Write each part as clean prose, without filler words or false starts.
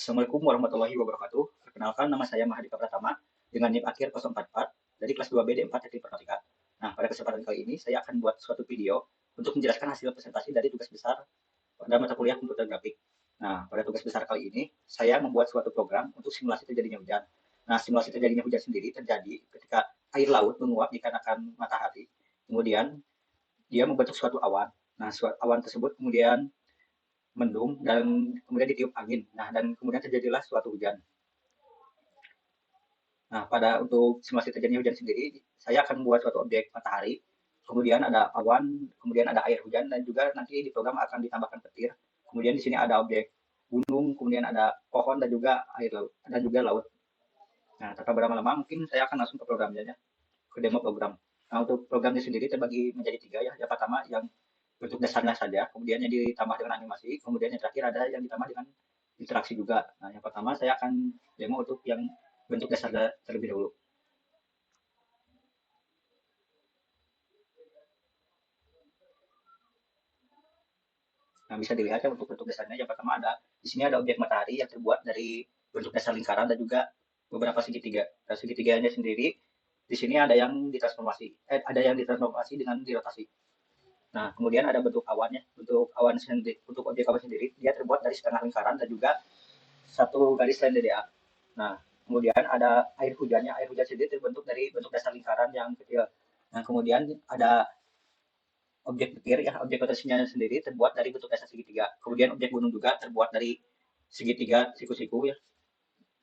Assalamualaikum warahmatullahi wabarakatuh. Perkenalkan, nama saya Mahardika Pratama dengan NIM akhir 044 dari kelas 2B D4 Teknik Informatika. Nah, pada kesempatan kali ini saya akan buat suatu video untuk menjelaskan hasil presentasi dari tugas besar pada mata kuliah komputer grafik. Nah, pada tugas besar kali ini saya membuat suatu program untuk simulasi terjadinya hujan. Nah, simulasi terjadinya hujan sendiri terjadi ketika air laut menguap dikarenakan matahari. Kemudian dia membentuk suatu awan. Nah, suatu awan tersebut kemudian mendung dan kemudian ditiup angin. Nah, dan kemudian terjadilah suatu hujan. Nah, pada untuk simulasi terjadinya hujan sendiri, saya akan membuat suatu objek matahari, kemudian ada awan, kemudian ada air hujan, dan juga nanti di program akan ditambahkan petir. Kemudian di sini ada objek gunung, kemudian ada pohon dan juga air laut, dan juga laut. Nah, tanpa berlama-lama, mungkin saya akan langsung ke programnya ya, ke demo program. Nah, untuk programnya sendiri terbagi menjadi tiga ya. Yang pertama yang bentuk dasarnya saja, kemudian yang ditambah dengan animasi, kemudian yang terakhir ada yang ditambah dengan interaksi juga. Nah, yang pertama saya akan demo untuk yang bentuk dasar terlebih dahulu. Nah, bisa dilihat ya untuk bentuk dasarnya. Yang pertama ada di sini ada objek matahari yang terbuat dari bentuk dasar lingkaran dan juga beberapa segitiga. Dan segitiganya sendiri di sini ada yang ditransformasi, ada yang ditransformasi dengan dirotasi. Nah, kemudian ada bentuk awannya. Bentuk awan sendiri, untuk objek awan sendiri dia terbuat dari setengah lingkaran dan juga satu garis LDDA. Nah, kemudian ada air hujannya. Air hujan sendiri terbentuk dari bentuk dasar lingkaran yang kecil. Nah, kemudian ada objek petir ya, objek rotasinya sendiri terbuat dari bentuk dasar segitiga. Kemudian objek gunung juga terbuat dari segitiga siku-siku ya.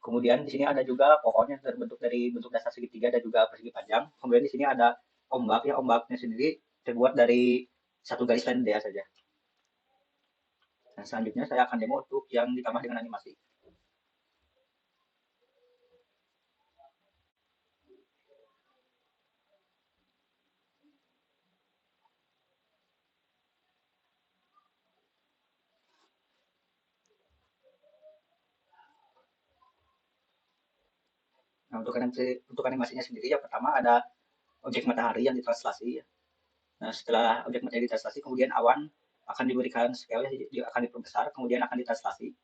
Kemudian di sini ada juga pohon yang terbentuk dari bentuk dasar segitiga dan juga persegi panjang. Kemudian di sini ada ombak ya, ombaknya sendiri terbuat dari satu garis LDA saja. Nah, selanjutnya saya akan demo untuk yang ditambah dengan animasi. Nah, untuk animasinya sendiri yang pertama ada objek matahari yang ditranslasi ya. Nah, setelah objek matahari ditranslasi, kemudian awan akan diberikan scale ya, dia akan diperbesar, kemudian akan ditranslasi.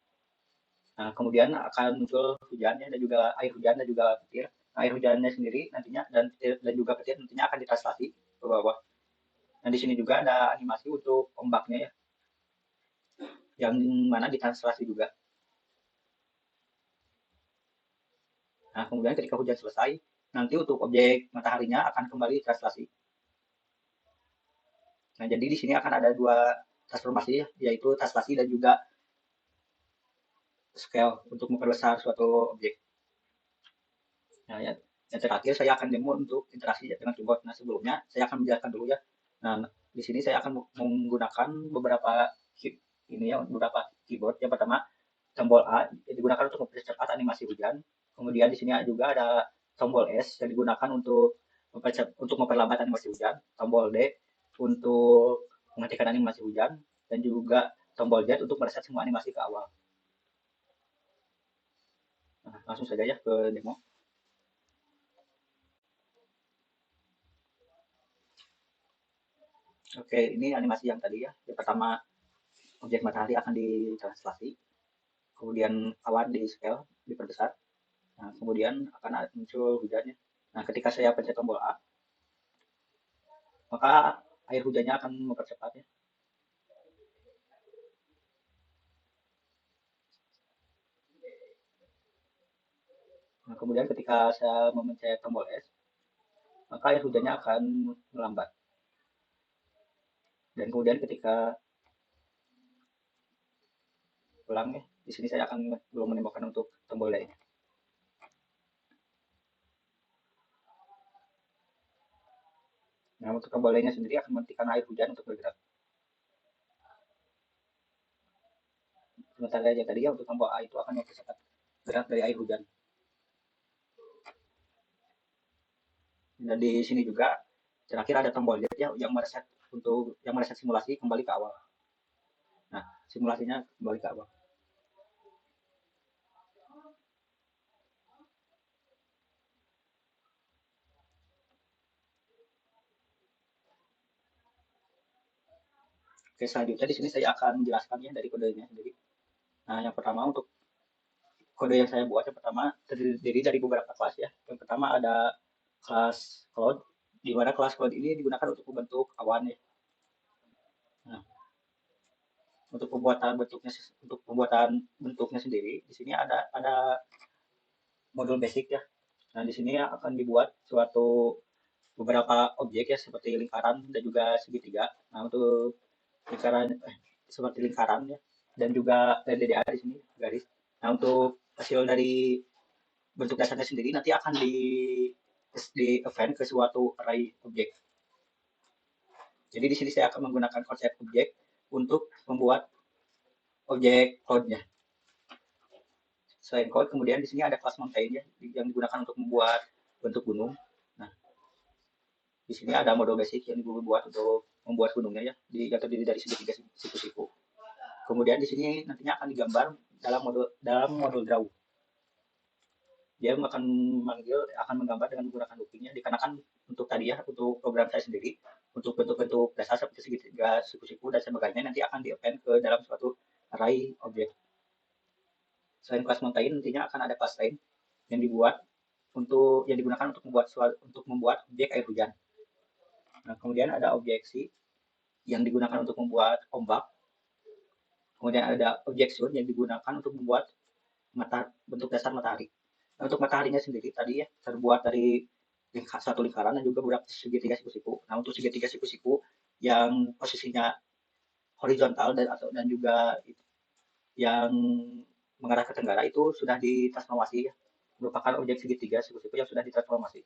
Nah, kemudian akan muncul hujannya dan juga air hujan dan juga petir. Nah, air hujannya sendiri nantinya dan juga petir nantinya akan ditranslasi ke bawah. Nah, di sini juga ada animasi untuk ombaknya ya, yang mana ditranslasi juga. Nah, kemudian ketika hujan selesai, nanti untuk objek mataharinya akan kembali ditranslasi. Nah, jadi di sini akan ada dua transformasi, yaitu translasi dan juga scale untuk memperbesar suatu objek. Nah, yang terakhir saya akan demo untuk interaksi dengan keyboard. Nah, sebelumnya saya akan menjelaskan dulu ya. Nah, di sini saya akan menggunakan beberapa ini ya, beberapa keyboard. Yang pertama, tombol A yang digunakan untuk mempercepat animasi hujan. Kemudian di sini juga ada tombol S yang digunakan untuk memperlambat animasi hujan. Tombol D untuk menghentikan animasi hujan dan juga tombol Z untuk mereset semua animasi ke awal. Nah, langsung saja ya ke demo. Oke, ini animasi yang tadi ya. Yang pertama, objek matahari akan ditranslasi, kemudian awan di scale, diperbesar. Nah, kemudian akan muncul hujannya. Nah, ketika saya pencet tombol A, maka air hujannya akan mempercepat ya. Nah, kemudian ketika saya memencet tombol S, maka air hujannya akan melambat. Dan kemudian ketika pulang ya, di sini saya akan belum menemukan untuk tombol lainnya. Nah, untuk tombol lainnya sendiri akan menghentikan air hujan untuk bergerak. Sementara aja tadi ya untuk tombol A itu akan mempercepat gerak dari air hujan. Dan di sini juga terakhir ada tombol Z ya yang mereset simulasi kembali ke awal. Nah, simulasinya kembali ke awal. Oke, selanjutnya di sini saya akan menjelaskan ya dari kodenya sendiri. Nah, yang pertama untuk kode yang saya buat yang pertama terdiri dari beberapa kelas ya. Yang pertama ada kelas cloud, di mana kelas cloud ini digunakan untuk membentuk awan ya. Nah, untuk pembuatan bentuknya sendiri, di sini ada modul basic ya. Nah, di sini akan dibuat suatu beberapa objek ya seperti lingkaran dan juga segitiga. Nah, untuk lingkaran seperti lingkaran ya dan juga DDA di sini garis. Nah, untuk hasil dari bentuk dasarnya sendiri nanti akan di event ke suatu array objek. Jadi di sini saya akan menggunakan konsep objek untuk membuat objek cloud-nya. Selain cloud, kemudian di sini ada kelas mountain ya yang digunakan untuk membuat bentuk gunung. Nah, di sini ada model basic yang dibuat untuk membuat gunungnya ya, yang terdiri dari segitiga siku-siku. Kemudian di sini nantinya akan digambar dalam modul draw. Dia akan menggambar dengan menggunakan loopingnya, dikarenakan untuk tadi ya, untuk program saya sendiri, untuk bentuk-bentuk dasar seperti segitiga, siku-siku, dan sebagainya nanti akan di-append ke dalam suatu array objek. Selain kelas mountain, nantinya akan ada kelas lain yang digunakan untuk membuat objek air hujan. Nah, kemudian ada objeksi yang digunakan untuk membuat ombak. Kemudian ada objection yang digunakan untuk membuat bentuk dasar matahari. Nah, untuk mataharinya sendiri tadi ya terbuat dari satu lingkaran dan juga beberapa segitiga siku-siku. Nah, untuk segitiga siku-siku yang posisinya horizontal dan juga yang mengarah ke tenggara itu sudah ditransformasi ya, merupakan objek segitiga siku-siku yang sudah ditransformasi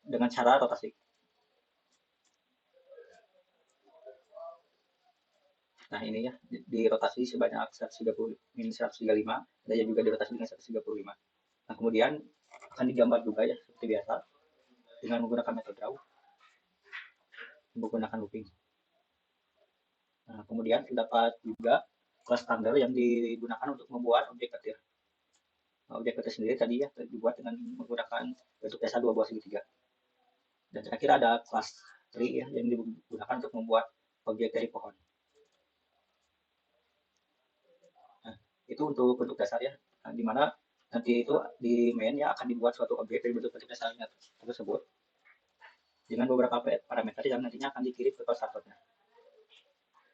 dengan cara rotasi. Nah, ini ya dirotasi sebanyak 130 min 135, ada yang juga dirotasi dengan 135. Nah, kemudian akan digambar juga ya seperti biasa dengan menggunakan metode draw, menggunakan looping. Nah, kemudian terdapat juga kelas standar yang digunakan untuk membuat objek petir. Nah, objek petir sendiri tadi ya dibuat dengan menggunakan bentuk dasar dua buah segitiga. Dan terakhir ada kelas tree ya yang digunakan untuk membuat objek dari pohon. Nah, itu untuk bentuk dasar ya. Nah, di mana nanti itu di main ya akan dibuat suatu objek dari bentuk-bentuk dasarnya tersebut dengan beberapa parameter yang nantinya akan dikirim ke konstruktornya.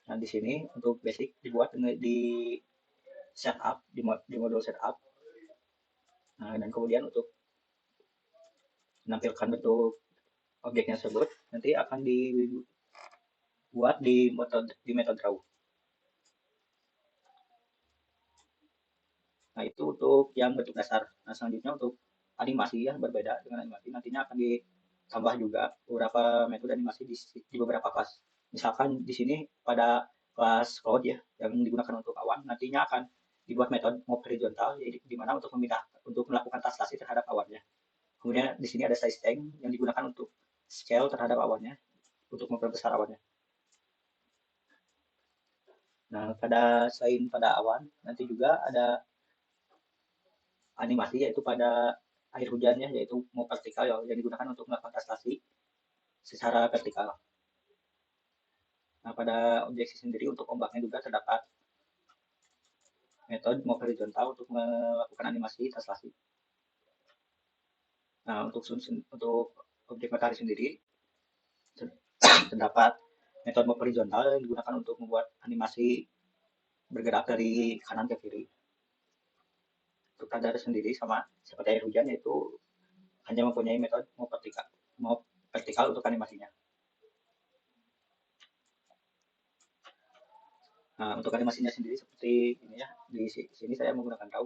Nah, di sini untuk basic dibuat di setup di modul setup. Nah, dan kemudian untuk menampilkan bentuk objeknya tersebut nanti akan dibuat di metode draw. Nah, itu untuk yang bentuk dasar. Nah, selanjutnya untuk animasi ya berbeda dengan animasi. Nantinya akan ditambah juga beberapa metode animasi di beberapa kelas. Misalkan di sini pada kelas cloud ya yang digunakan untuk awan, nantinya akan dibuat metode move horizontal, yaitu di mana untuk melakukan translasi terhadap awannya. Kemudian di sini ada size tank yang digunakan untuk scale terhadap awannya, untuk memperbesar awannya. Nah, selain pada awan, nanti juga ada animasi yaitu pada air hujannya, yaitu mau vertikal ya, yang digunakan untuk melakukan translasi secara vertikal. Nah, pada objeksi sendiri untuk ombaknya juga terdapat metode mau horizontal untuk melakukan animasi translasi. Nah, untuk objek matahari sendiri terdapat metode mau horizontal yang digunakan untuk membuat animasi bergerak dari kanan ke kiri. Untuk kadar sendiri sama seperti air hujan, yaitu hanya mempunyai metode mau vertikal untuk animasinya. Nah, untuk animasinya sendiri seperti ini ya, di sini saya menggunakan draw.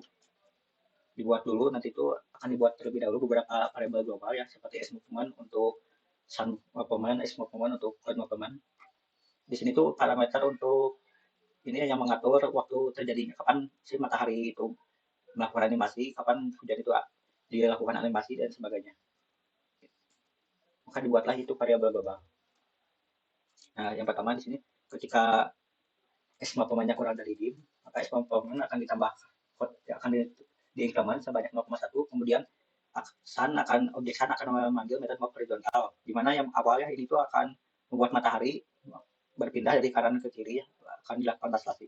Dibuat dulu, nanti itu akan dibuat terlebih dahulu beberapa variabel global ya, seperti S movement untuk sun movement, S movement untuk cloud movement. Di sini tuh parameter untuk ini yang mengatur waktu terjadinya, kapan si matahari itu melakukan animasi, kapan hujan itu dilakukan animasi dan sebagainya. Maka dibuatlah itu variabel global. Nah, yang pertama di sini ketika S movement-nya kurang dari dim, maka S movement akan ditambah akan diincrement sebanyak 0,1, kemudian objek sun akan memanggil metode move horizontal, di mana yang awalnya ini tuh akan membuat matahari berpindah dari kanan ke kiri ya, akan dilakukan translasi.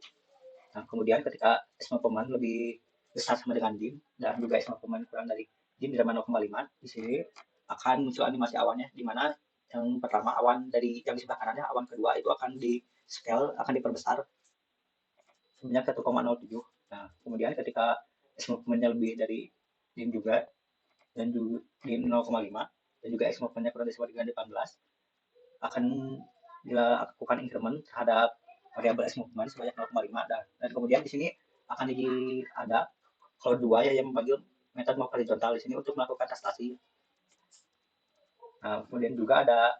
Nah, kemudian ketika S movement lebih besar sama dengan dim dan juga S movement kurang dari dim sama 0,5, di sini akan muncul animasi awannya, di mana yang pertama awan dari yang di sebelah kanannya, awan kedua itu akan di scale, akan diperbesar sebanyak 1,07. Nah, kemudian ketika S movementnya lebih dari dim juga dan juga di 0,5 dan juga X movement-nya kurang dari sama dengan 18, akan dilakukan increment terhadap variabel X movement sebanyak 0,5, dan kemudian di sini akan ada kalau dua ya yang membagi metode horizontal di sini untuk melakukan testasi. Nah, kemudian juga ada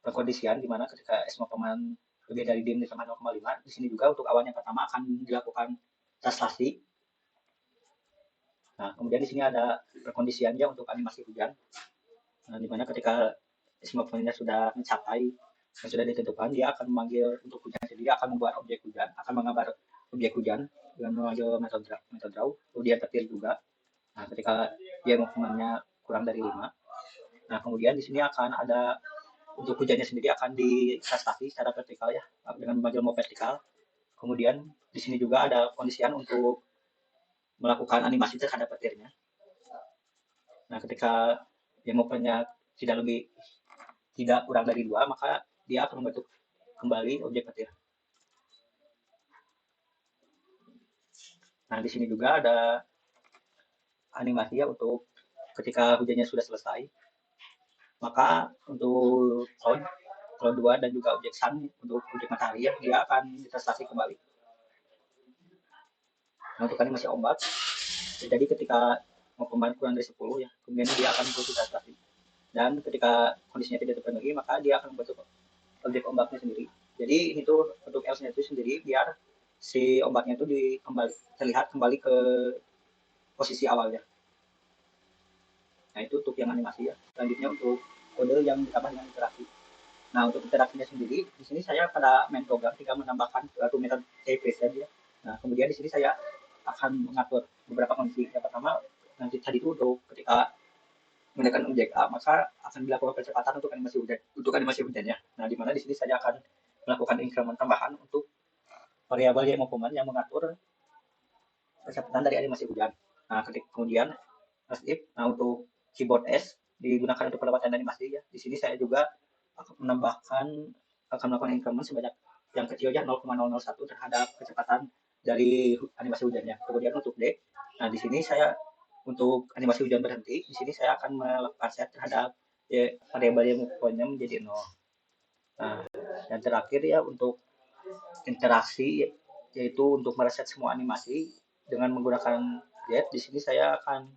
perkondisian di mana ketika S movement lebih dari dim sama 0,5, di sini juga untuk awan yang pertama akan dilakukan testasi. Nah, kemudian di sini ada perkondisiannya untuk animasi hujan. Nah, di mana ketika movement-nya sudah mencapai yang sudah ditentukan, dia akan memanggil untuk hujan sendiri, akan membuat objek hujan, akan menggambar objek hujan dengan memanggil metode draw, kemudian petir juga. Nah, ketika dia movement-nya kurang dari 5, nah kemudian di sini akan ada untuk hujannya sendiri akan ditestasi secara vertikal ya, dengan memanggil move vertikal. Kemudian di sini juga ada kondisian untuk melakukan animasi terhadap petirnya. Nah, ketika dia movement-nya tidak kurang dari 2, maka dia akan membentuk kembali objek petir. Nah, di sini juga ada animasi ya untuk ketika hujannya sudah selesai, maka untuk cloud 2 dan juga objek sun untuk objek matahari ya, dia akan ditestasi kembali. Nah, untuk animasi ombak, jadi ketika mau pemain kurang dari 10 ya, kemudian dia akan ditestasi. Dan ketika kondisinya tidak terpenuhi, maka dia akan membentuk objek ombaknya sendiri. Jadi itu untuk L-nya itu sendiri biar si ombaknya itu terlihat kembali ke posisi awalnya. Nah, itu untuk yang animasi ya. Selanjutnya untuk kode yang ditambah dengan interaksi. Nah, untuk interaksinya sendiri, di sini saya pada main program tinggal menambahkan suatu metode save saja. Nah, kemudian di sini saya akan mengatur beberapa kondisi. Yang pertama, nanti tadi itu untuk ketika menggunakan objek A, maka akan dilakukan percepatan untuk animasi hujannya. Nah, di mana di sini saya akan melakukan increment tambahan untuk variabel y maupun yang mengatur percepatan dari animasi hujan. Nah, kemudian if, nah untuk keyboard S digunakan untuk pendapatan animasi ya. Di sini saya juga akan melakukan increment sebanyak yang kecilnya 0,001 terhadap kecepatan dari animasi hujannya. Kemudian untuk D, nah di sini saya untuk animasi hujan berhenti, di sini saya akan melakukan set terhadap variabel yang poinnya menjadi 0. Nah, dan terakhir ya untuk interaksi, yaitu untuk mereset semua animasi dengan menggunakan jet. Di sini saya akan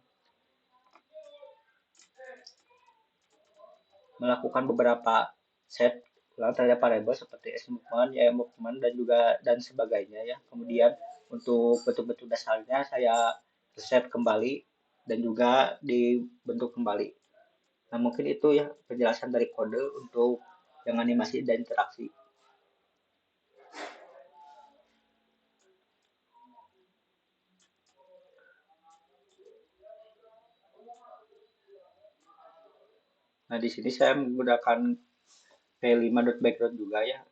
melakukan beberapa set terhadap variabel seperti S movement, Y movement, dan sebagainya ya. Kemudian untuk bentuk-bentuk dasarnya saya set kembali dan juga dibentuk kembali. Nah, mungkin itu ya penjelasan dari kode untuk yang animasi dan interaksi. Nah, di sini saya menggunakan P5.background juga ya.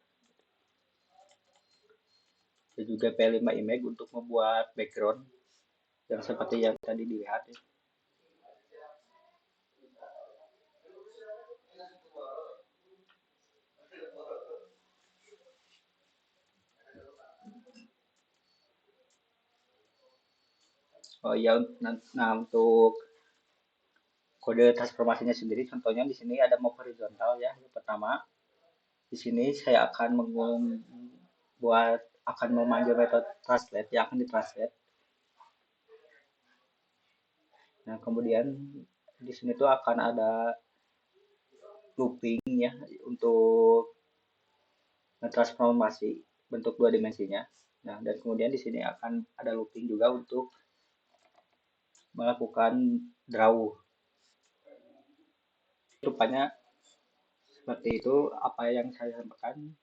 Dan juga P5 image untuk membuat background yang seperti yang tadi dilihat ya. Oh ya, nah untuk kode transformasinya sendiri, contohnya di sini ada move horizontal ya. Yang pertama, di sini saya akan memanggil metode translate yang akan ditranslate. Nah, kemudian di sini tuh akan ada looping ya untuk transformasi bentuk dua dimensinya. Nah, dan kemudian di sini akan ada looping juga untuk melakukan draw. Rupanya seperti itu apa yang saya sampaikan.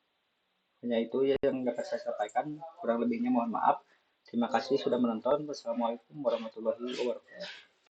Hanya itu yang dapat saya sampaikan. Kurang lebihnya mohon maaf. Terima kasih sudah menonton. Wassalamualaikum warahmatullahi wabarakatuh.